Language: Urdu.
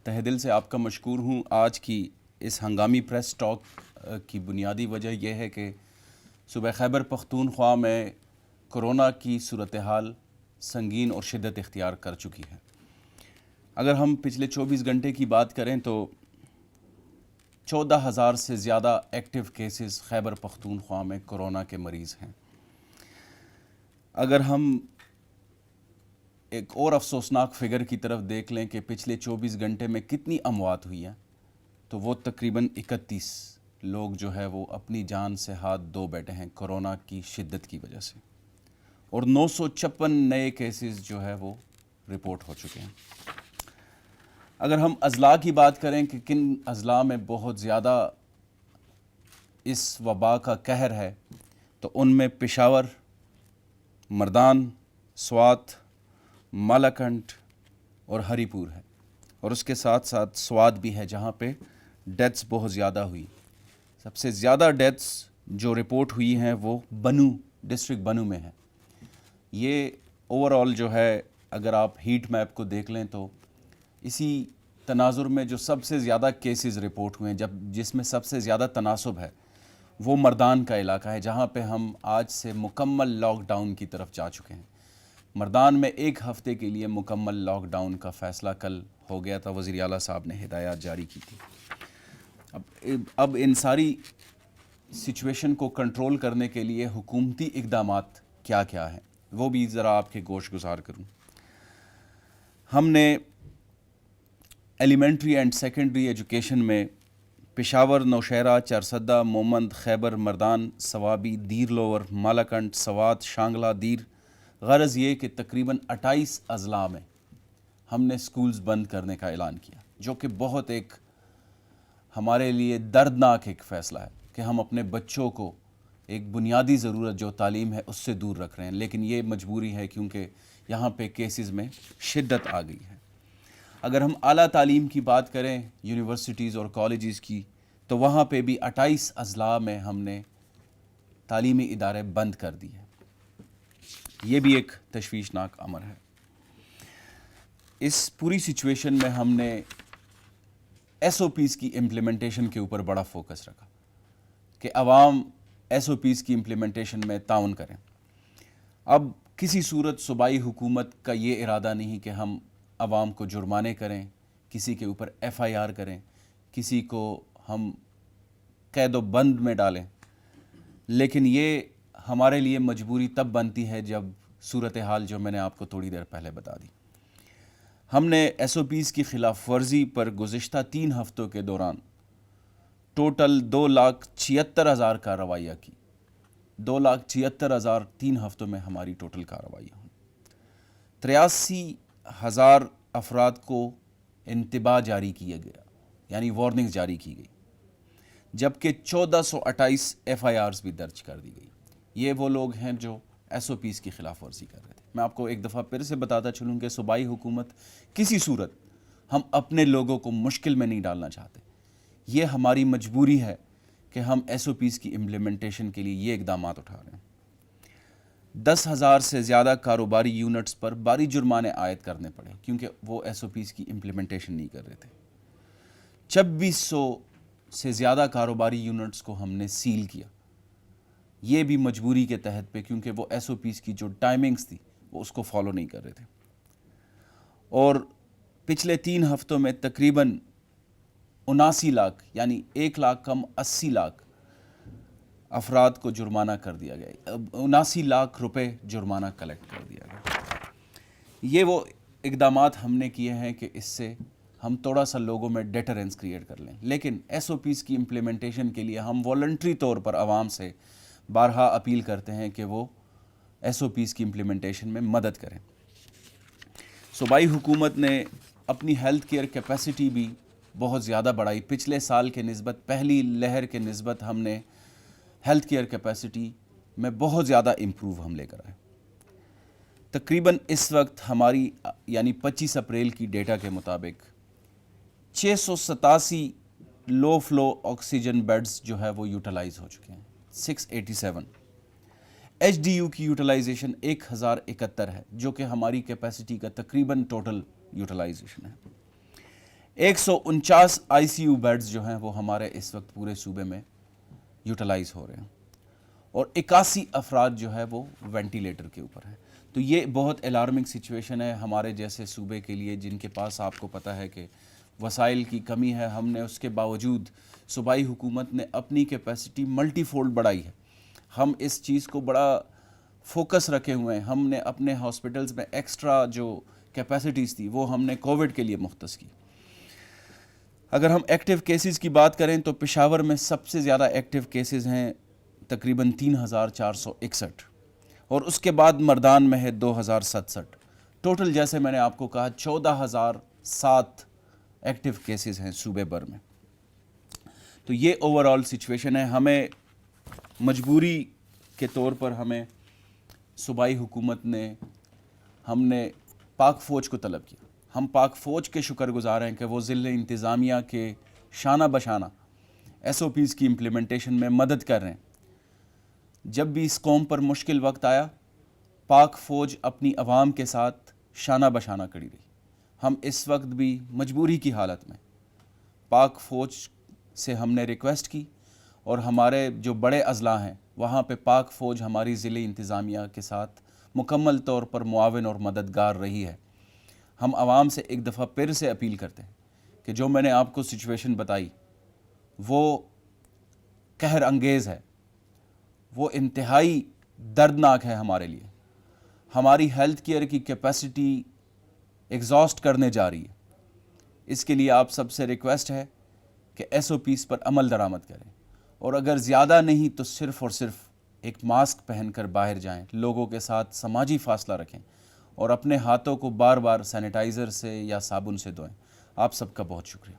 تہہ دل سے آپ کا مشکور ہوں۔ آج کی اس ہنگامی پریس ٹاک کی بنیادی وجہ یہ ہے کہ صوبہ خیبر پختونخوا میں کرونا کی صورتحال سنگین اور شدت اختیار کر چکی ہے۔ اگر ہم پچھلے 24 گھنٹے کی بات کریں تو 14,000 سے زیادہ ایکٹیو کیسز خیبر پختونخوا میں کرونا کے مریض ہیں۔ اگر ہم ایک اور افسوسناک فگر کی طرف دیکھ لیں کہ پچھلے 24 گھنٹے میں کتنی اموات ہوئی ہیں تو وہ تقریباً 31 لوگ جو ہے وہ اپنی جان سے ہاتھ دھو بیٹھے ہیں کرونا کی شدت کی وجہ سے، اور 956 نئے کیسز جو ہے وہ رپورٹ ہو چکے ہیں۔ اگر ہم اضلاع کی بات کریں کہ کن اضلاع میں بہت زیادہ اس وبا کا قہر ہے تو ان میں پشاور، مردان، سوات، مالاکنڈ اور ہری پور ہے، اور اس کے ساتھ ساتھ سوات بھی ہے جہاں پہ ڈیتھس بہت زیادہ ہوئی۔ سب سے زیادہ ڈیتھس جو رپورٹ ہوئی ہیں وہ بنو ڈسٹرکٹ بنو میں ہے۔ یہ اوور آل جو ہے اگر آپ ہیٹ میپ کو دیکھ لیں تو اسی تناظر میں جو سب سے زیادہ کیسز رپورٹ ہوئے ہیں جس میں سب سے زیادہ تناسب ہے وہ مردان کا علاقہ ہے، جہاں پہ ہم آج سے مکمل لاک ڈاؤن کی طرف جا چکے ہیں۔ مردان میں ایک ہفتے کے لیے مکمل لاک ڈاؤن کا فیصلہ کل ہو گیا تھا، وزیر اعلیٰ صاحب نے ہدایات جاری کی تھی۔ اب ان ساری سچویشن کو کنٹرول کرنے کے لیے حکومتی اقدامات کیا کیا ہیں وہ بھی ذرا آپ کے گوش گزار کروں۔ ہم نے ایلیمنٹری اینڈ سیکنڈری ایجوکیشن میں پشاور، نوشہرہ، چارسدہ، مومند، خیبر، مردان، سوابی، دیر لوور، مالاکنڈ، سوات، شانگلہ، دیر، غرض یہ کہ تقریباً 28 اضلاع میں ہم نے سکولز بند کرنے کا اعلان کیا، جو کہ بہت ایک ہمارے لیے دردناک ایک فیصلہ ہے کہ ہم اپنے بچوں کو ایک بنیادی ضرورت جو تعلیم ہے اس سے دور رکھ رہے ہیں، لیکن یہ مجبوری ہے کیونکہ یہاں پہ کیسز میں شدت آ گئی ہے۔ اگر ہم اعلیٰ تعلیم کی بات کریں، یونیورسٹیز اور کالجز کی، تو وہاں پہ بھی 28 اضلاع میں ہم نے تعلیمی ادارے بند کر دی ہیں۔ یہ بھی ایک تشویشناک امر ہے۔ اس پوری سچویشن میں ہم نے ایس او پیز کی امپلیمنٹیشن کے اوپر بڑا فوکس رکھا کہ عوام ایس او پیز کی امپلیمنٹیشن میں تعاون کریں۔ اب کسی صورت صوبائی حکومت کا یہ ارادہ نہیں کہ ہم عوام کو جرمانے کریں، کسی کے اوپر ایف آئی آر کریں، کسی کو ہم قید و بند میں ڈالیں، لیکن یہ ہمارے لیے مجبوری تب بنتی ہے جب صورتحال جو میں نے آپ کو تھوڑی دیر پہلے بتا دی۔ ہم نے ایس او پیز کی خلاف ورزی پر گزشتہ 3 ہفتوں کے دوران ٹوٹل 2,76,000 کارروائیاں کی۔ 2,76,000 3 ہفتوں میں ہماری ٹوٹل کارروائیاں ہوئی۔ 83,000 افراد کو انتباہ جاری کیا گیا، یعنی وارننگز جاری کی گئی، جبکہ 1,428 ایف آئی آرز بھی درج کر دی گئی۔ یہ وہ لوگ ہیں جو ایس او پیز کی خلاف ورزی کر رہے تھے۔ میں آپ کو ایک دفعہ پھر سے بتاتا چلوں کہ صوبائی حکومت کسی صورت ہم اپنے لوگوں کو مشکل میں نہیں ڈالنا چاہتے۔ یہ ہماری مجبوری ہے کہ ہم ایس او پیز کی امپلیمنٹیشن کے لیے یہ اقدامات اٹھا رہے ہیں۔ 10,000 سے زیادہ کاروباری یونٹس پر بھاری جرمانے عائد کرنے پڑے کیونکہ وہ ایس او پیز کی امپلیمنٹیشن نہیں کر رہے تھے۔ 2,600 سے زیادہ کاروباری یونٹس کو ہم نے سیل کیا، یہ بھی مجبوری کے تحت پہ، کیونکہ وہ ایس او پیز کی جو ٹائمنگز تھی وہ اس کو فالو نہیں کر رہے تھے۔ اور پچھلے 3 ہفتوں میں تقریباً 79 لاکھ، یعنی 1 لاکھ کم 80 لاکھ افراد کو جرمانہ کر دیا گیا، 79 لاکھ روپے جرمانہ کلیکٹ کر دیا گیا۔ یہ وہ اقدامات ہم نے کیے ہیں کہ اس سے ہم تھوڑا سا لوگوں میں ڈیٹرنس کریٹ کر لیں، لیکن ایس او پیز کی امپلیمنٹیشن کے لیے ہم والنٹری طور پر عوام سے بارہا اپیل کرتے ہیں کہ وہ ایس او پیز کی امپلیمنٹیشن میں مدد کریں۔ صوبائی حکومت نے اپنی ہیلتھ کیئر کیپیسٹی بھی بہت زیادہ بڑھائی۔ پچھلے سال کے نسبت، پہلی لہر کے نسبت ہم نے ہیلتھ کیئر کیپیسٹی میں بہت زیادہ امپروو ہم لے کر آئے۔ تقریباً اس وقت ہماری یعنی 25 اپریل کی ڈیٹا کے مطابق 687 لو فلو آکسیجن بیڈز جو ہے وہ یوٹیلائز ہو چکے ہیں، 687۔ ایچ ڈی یو کی یوٹیلائزیشن 1,071 ہے، جو کہ ہماری کیپیسٹی کا تقریباً ٹوٹل یوٹیلائزیشن ہے۔ 149 ICU بیڈز جو ہیں وہ ہمارے اس وقت پورے صوبے میں یوٹیلائز ہو رہے ہیں اور 81 افراد جو ہے وہ وینٹیلیٹر کے اوپر ہیں. تو یہ بہت الارمنگ سچویشن ہے ہمارے جیسے صوبے کے لیے جن کے پاس آپ کو پتہ ہے کہ وسائل کی کمی ہے. ہم نے اس کے باوجود صوبائی حکومت نے اپنی کیپیسٹی ملٹی فولڈ بڑھائی ہے. ہم اس چیز کو بڑا فوکس رکھے ہوئے ہیں. ہم نے اپنے ہاسپٹلز میں ایکسٹرا جو کیپیسٹیز تھی وہ ہم نے کووڈ کے لیے مختص کی. اگر ہم ایکٹیو کیسز کی بات کریں تو پشاور میں سب سے زیادہ ایکٹیو کیسز ہیں تقریباً 3461 اور اس کے بعد مردان میں ہے 2067. ٹوٹل جیسے میں نے آپ کو کہا 14007 ایکٹیو کیسز ہیں صوبے بھر میں. تو یہ اوور آل سچویشن ہے. ہمیں مجبوری کے طور پر ہمیں صوبائی حکومت نے ہم نے پاک فوج کو طلب کیا. ہم پاک فوج کے شکر گزار ہیں کہ وہ ضلع انتظامیہ کے شانہ بشانہ SOPs کی امپلیمنٹیشن میں مدد کر رہے ہیں. جب بھی اس قوم پر مشکل وقت آیا پاک فوج اپنی عوام کے ساتھ شانہ بشانہ کھڑی رہی. ہم اس وقت بھی مجبوری کی حالت میں پاک فوج سے ہم نے ریکویسٹ کی اور ہمارے جو بڑے اضلاع ہیں وہاں پہ پاک فوج ہماری ضلع انتظامیہ کے ساتھ مکمل طور پر معاون اور مددگار رہی ہے. ہم عوام سے ایک دفعہ پھر سے اپیل کرتے ہیں کہ جو میں نے آپ کو سچویشن بتائی وہ قہر انگیز ہے, وہ انتہائی دردناک ہے ہمارے لیے. ہماری ہیلتھ کیئر کی کیپیسٹی ایگزاسٹ کرنے جا رہی ہے. اس کے لیے آپ سب سے ریکویسٹ ہے کہ SOPs پر عمل درآمد کریں اور اگر زیادہ نہیں تو صرف اور صرف ایک ماسک پہن کر باہر جائیں, لوگوں کے ساتھ سماجی فاصلہ رکھیں اور اپنے ہاتھوں کو بار بار سینیٹائزر سے یا صابن سے دھوئیں. آپ سب کا بہت شکریہ.